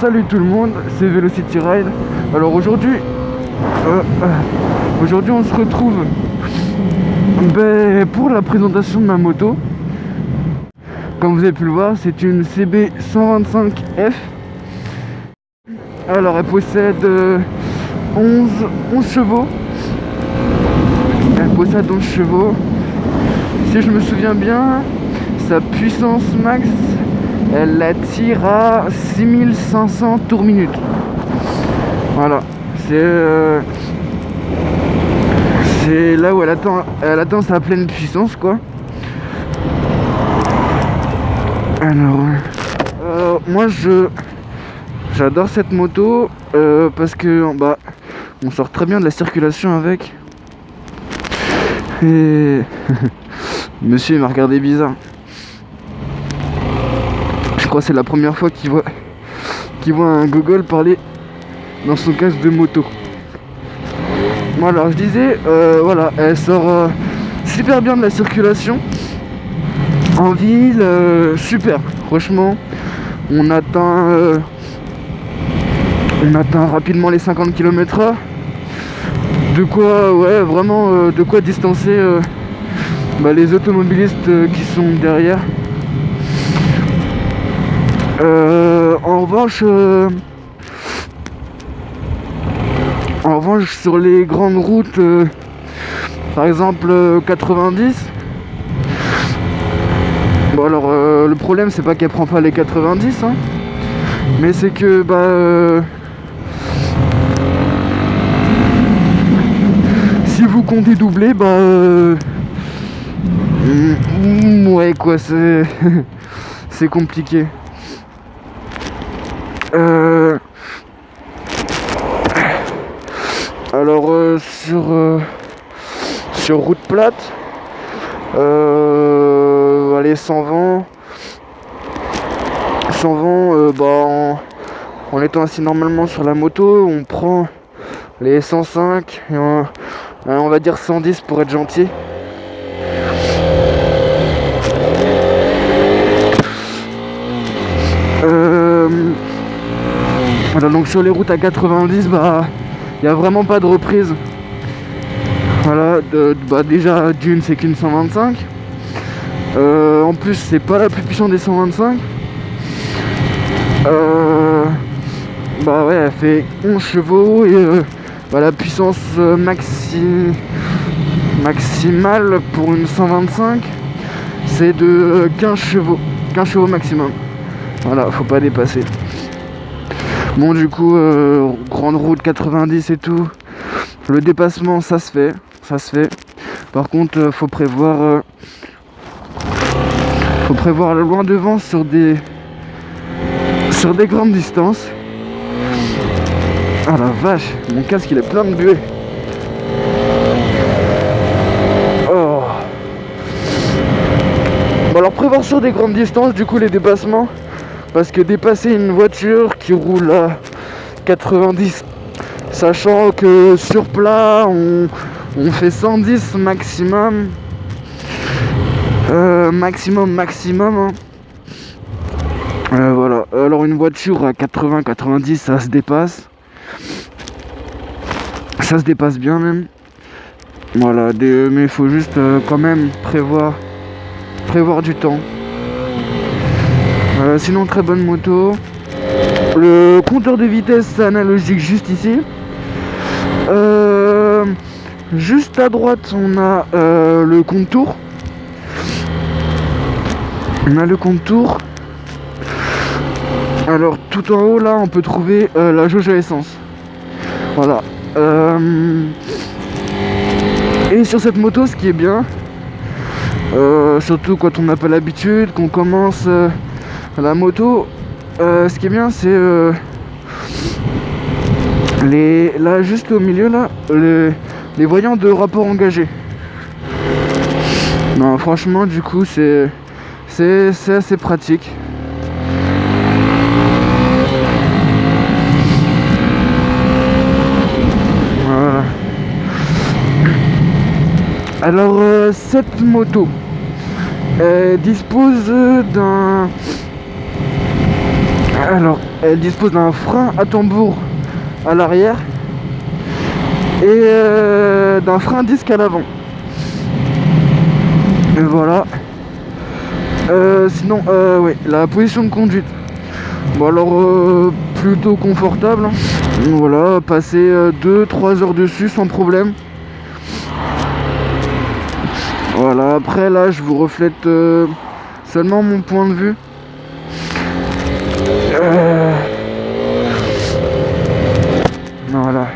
salut tout le monde, c'est Velocity Ride. Alors aujourd'hui on se retrouve pour la présentation de ma moto. Comme vous avez pu le voir, c'est une CB 125F. Alors elle possède 11 chevaux. Si je me souviens bien, sa puissance max, elle la tire à 6500 tours minute. Voilà, c'est là où elle atteint sa pleine puissance, quoi. Alors, moi j'adore cette moto parce que on sort très bien de la circulation avec. Et monsieur il m'a regardé bizarre. Je crois que c'est la première fois qu'il voit un gogol parler dans son casque de moto. Voilà, alors je disais, voilà, elle sort super bien de la circulation. En ville, super. Franchement, on atteint rapidement les 50 km/h. De quoi, ouais, vraiment, de quoi distancer les automobilistes qui sont derrière. En revanche, sur les grandes routes, par exemple 90. Bon alors, le problème c'est pas qu'elle prend pas les 90, hein, mais c'est que si vous comptez doubler, ouais quoi, c'est compliqué. Alors sur route plate, allez 120 en étant assis normalement sur la moto, on prend les 105 et on va dire 110 pour être gentil. Voilà, donc sur les routes à 90, il n'y a vraiment pas de reprise. Voilà, déjà d'une c'est qu'une 125. En plus c'est pas la plus puissante des 125. Ouais, elle fait 11 chevaux et la puissance maximale pour une 125 c'est de 15 chevaux. 15 chevaux maximum. Voilà, faut pas dépasser. Bon, du coup, grande route 90 et tout, le dépassement ça se fait. Par contre, faut prévoir le loin devant sur des grandes distances. Ah la vache, mon casque il est plein de buée. Oh. Bon, alors prévoir sur des grandes distances, du coup les dépassements. Parce que dépasser une voiture qui roule à 90, sachant que sur plat on fait 110 maximum, maximum, hein. Voilà, alors une voiture à 80-90 ça se dépasse bien même. Voilà, mais il faut juste quand même prévoir du temps. Sinon très bonne moto. Le compteur de vitesse analogique juste ici. Juste à droite on a le compte-tour. Alors tout en haut là on peut trouver la jauge à essence. Voilà. Et sur cette moto ce qui est bien, surtout quand on n'a pas l'habitude, qu'on commence la moto, ce qui est bien c'est là juste au milieu là, les voyants de rapport engagé. Non franchement du coup c'est assez pratique. Voilà. Alors cette moto dispose d'un Alors, elle dispose d'un frein à tambour à l'arrière et d'un frein disque à l'avant. Et voilà. Sinon, oui, la position de conduite. Bon alors, plutôt confortable. Hein. Voilà, passer 2-3 heures dessus sans problème. Voilà, après là, je vous reflète seulement mon point de vue. Voilà.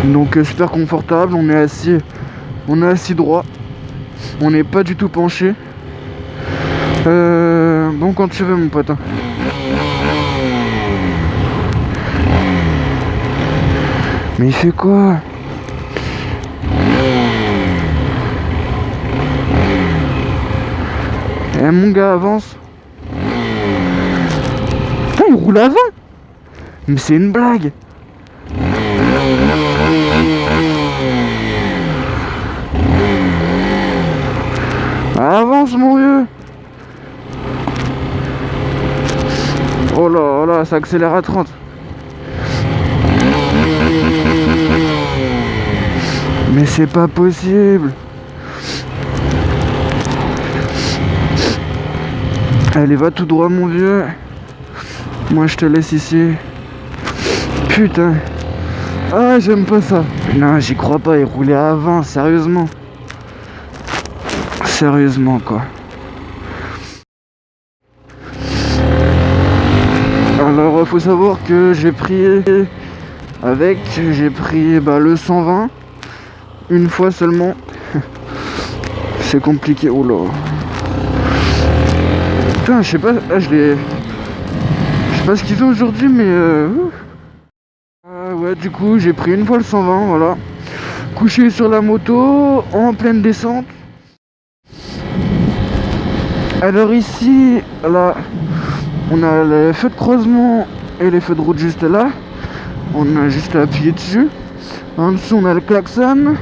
Donc super confortable, on est assis droit. On n'est pas du tout penché. Bon, quand tu veux, mon pote. Hein. Mais il fait quoi? Eh mon gars, avance. Putain, il roule avant. Mais c'est une blague. Avance, mon vieux. Oh là, oh là, ça accélère à 30. Mais c'est pas possible. Allez, va tout droit, mon vieux. Moi, je te laisse ici. Putain. Ah, j'aime pas ça. Non, j'y crois pas, il roulait avant, sérieusement. Sérieusement, quoi. Alors, faut savoir que j'ai pris le 120 une fois seulement. C'est compliqué. Oh là. Putain, je sais pas. Je sais pas ce qu'ils ont aujourd'hui, mais ouais, du coup, j'ai pris une fois le 120, voilà. Couché sur la moto, en pleine descente. Alors ici, là, on a les feux de croisement et les feux de route juste là. On a juste à appuyer dessus. En dessous, on a le klaxon.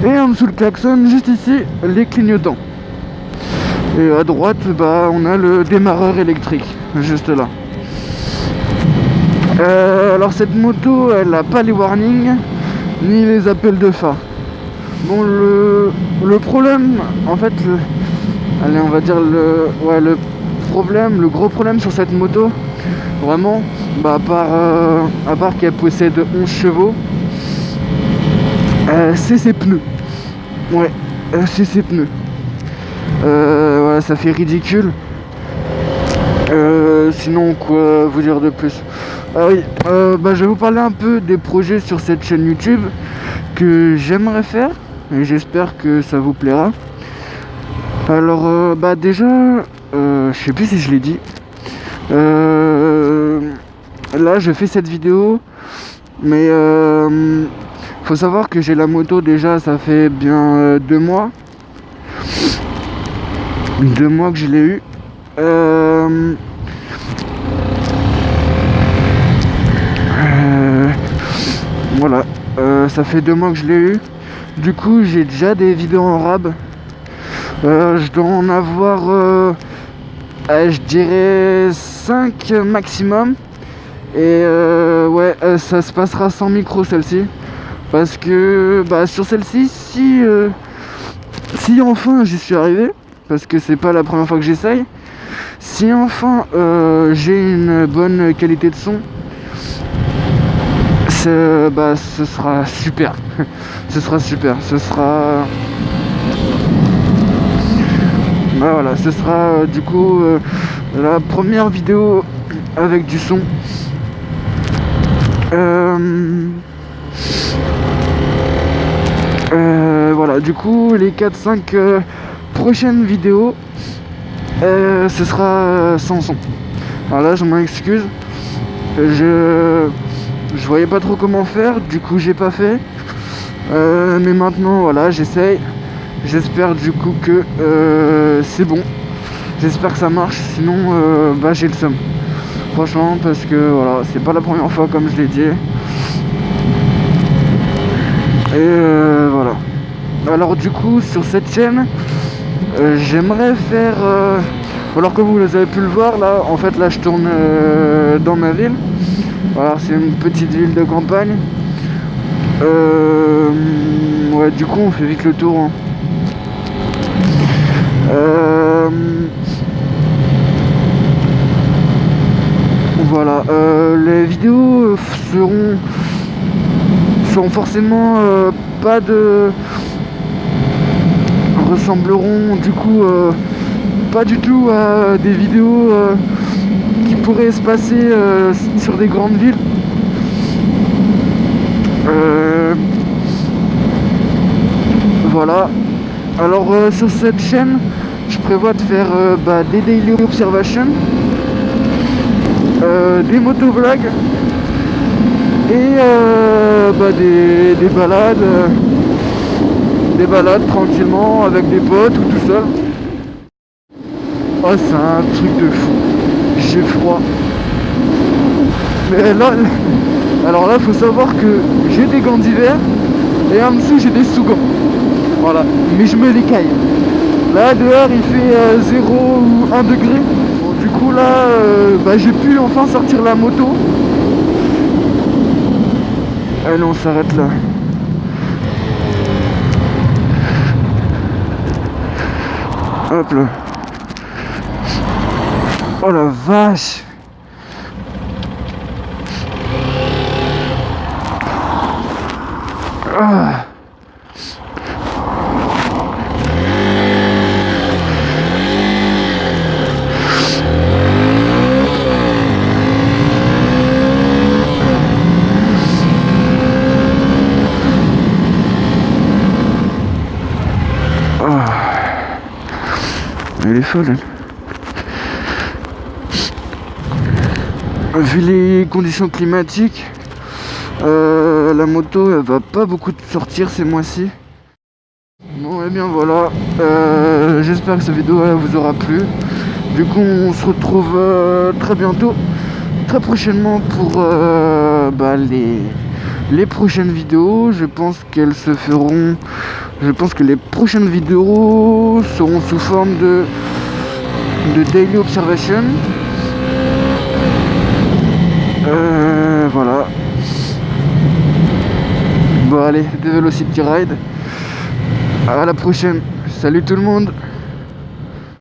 Et en dessous le klaxon, juste ici, les clignotants. Et à droite, bah, on a le démarreur électrique, juste là. Alors cette moto, elle n'a pas les warnings, ni les appels de phare. Bon, le problème, en fait, allez, on va dire le gros problème sur cette moto, vraiment, bah, à part qu'elle possède 11 chevaux, c'est ses pneus. Ouais, c'est ses pneus. Voilà, ça fait ridicule. Sinon, quoi vous dire de plus? Ah oui, je vais vous parler un peu des projets sur cette chaîne YouTube que j'aimerais faire et j'espère que ça vous plaira. Alors, déjà, je sais plus si je l'ai dit. Là, je fais cette vidéo, mais faut savoir que j'ai la moto déjà, ça fait bien 2 mois. 2 mois que je l'ai eu. Voilà, ça fait 2 mois que je l'ai eu. Du coup, j'ai déjà des vidéos en rab. Je dois en avoir, je dirais 5 maximum. Et ouais, ça se passera sans micro celle-ci. Parce que sur celle-ci, si enfin j'y suis arrivé, parce que c'est pas la première fois que j'essaye, si enfin j'ai une bonne qualité de son, ce sera super. Ce sera super. Ce sera... voilà, ce sera du coup la première vidéo avec du son. Voilà, du coup les 4-5 prochaines vidéos, ce sera sans son. Alors là, je m'en excuse. Je voyais pas trop comment faire, du coup j'ai pas fait. Mais maintenant, voilà, j'essaye. J'espère du coup que c'est bon. J'espère que ça marche, sinon j'ai le seum. Franchement, parce que voilà, c'est pas la première fois comme je l'ai dit. Et voilà. Alors du coup, sur cette chaîne, j'aimerais faire Alors que vous avez pu le voir là, en fait là je tourne dans ma ville. Voilà, c'est une petite ville de campagne. Ouais, du coup on fait vite le tour, hein. Voilà, les vidéos seront forcément pas de ressembleront du coup pas du tout à des vidéos qui pourraient se passer sur des grandes villes. Voilà. Alors sur cette chaîne, je prévois de faire des daily observations, des motovlogs et des balades tranquillement avec des potes ou tout seul. Oh, c'est un truc de fou. J'ai froid. Mais là, alors là, faut savoir que j'ai des gants d'hiver et en dessous j'ai des sous-gants. Voilà. Mais je me les caille. Là, dehors, il fait 0 ou 1 degré. Bon, du coup, là, j'ai pu enfin sortir la moto. Allez, on s'arrête là. Hop là. Oh la vache. Ah. Elle est folle, elle. Vu les conditions climatiques, la moto elle va pas beaucoup sortir ces mois-ci. Bon et bien voilà, j'espère que cette vidéo vous aura plu. Du coup on se retrouve très bientôt, très prochainement pour les prochaines vidéos. Je pense que les prochaines vidéos seront sous forme de daily observation. Voilà. Bon allez, The Velocity Ride. À la prochaine. Salut tout le monde.